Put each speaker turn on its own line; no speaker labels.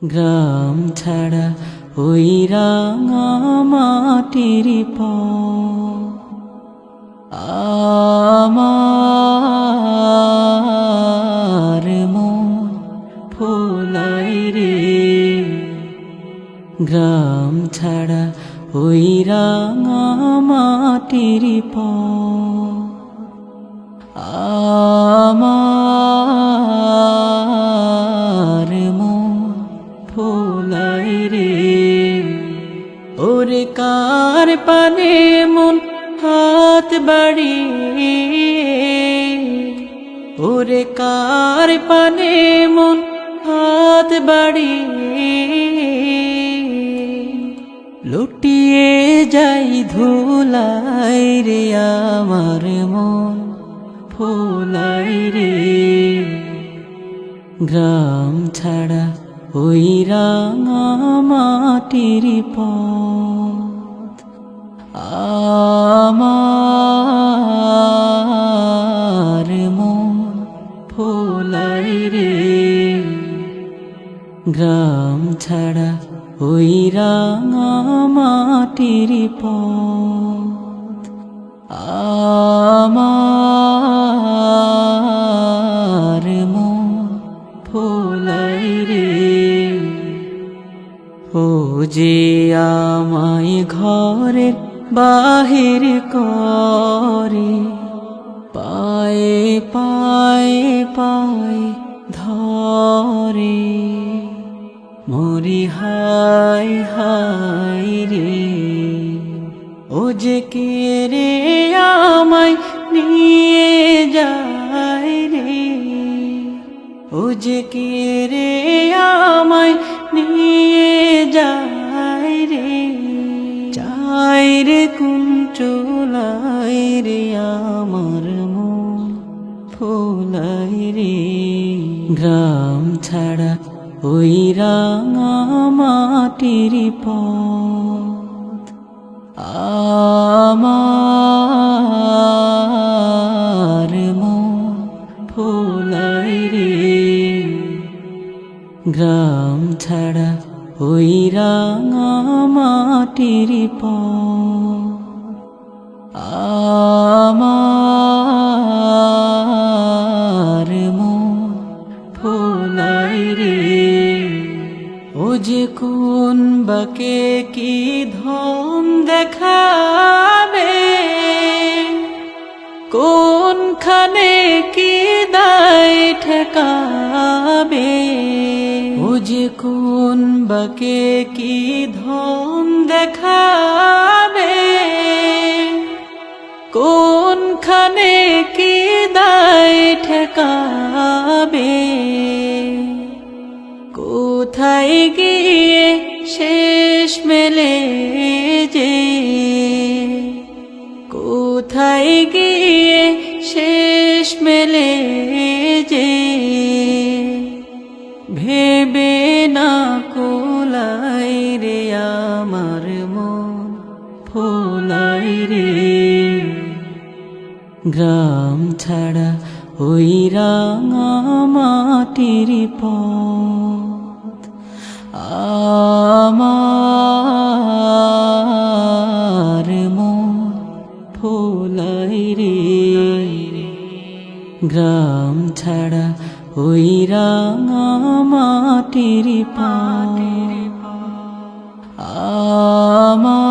গ্রাম ছাড়া ওই রাঙা মাটির আমার মন ফুলাই রে। গ্রাম ছাড়া ওই রাঙা মাটির আমার মন ফুলাই রে। ওরে কার পানে মন হাত বাড়িয়ে, ওরে কার পানে মন হাত বাড়িয়ে লুটিয়ে যাই ধুলাই রে। আমার মন ফুলাই রে। গ্রাম ছাড়া ওই রাঙা মাটির পথ আমার মন ফুলাই রে। গ্রাম ছাড়া ওই রাঙা মাটির পথ আমার মন ফুলাই রে। ও যে আমায় ঘরের বাহির করে, পায়ে পায়ে পায়ে ধরে, মরি হাই হাই রে। ও যে কে রে আমায় নিয়ে যায় রে, ও যে কে রে আমায় নিয়ে যায় রে। চাই রে কুঞ্চলাই রে আমার মন ফুলাই রে। গ্রাম ছাড়া ওই রাঙা মাটির পথ আমার মন ফুলাই রে। গ্রাম ছাড়া ওই রাঙা মাটির পথ আমার মন ফুলাই রে। ও যে কোন বাকে কি ধন দেখাবে, কোনখানে কি দায় ঠেকাবে। ও যে কোন বাকে কি ধন দেখাবে, কোনখানে কি দায় ঠেকাবে। কোথায় গিয়ে শেষ মেলে যে, কোথায় গিয়ে শেষ মেলে যে। ভেবে না কোলাই রে আমার মন ফুলাই রে। গ্রাম ছাড়া ওই রাঙা মাটির পথ আমার মন ফুলাই রে। গ্রাম ছাড়া ওই রাঙা মাটির পথ আমার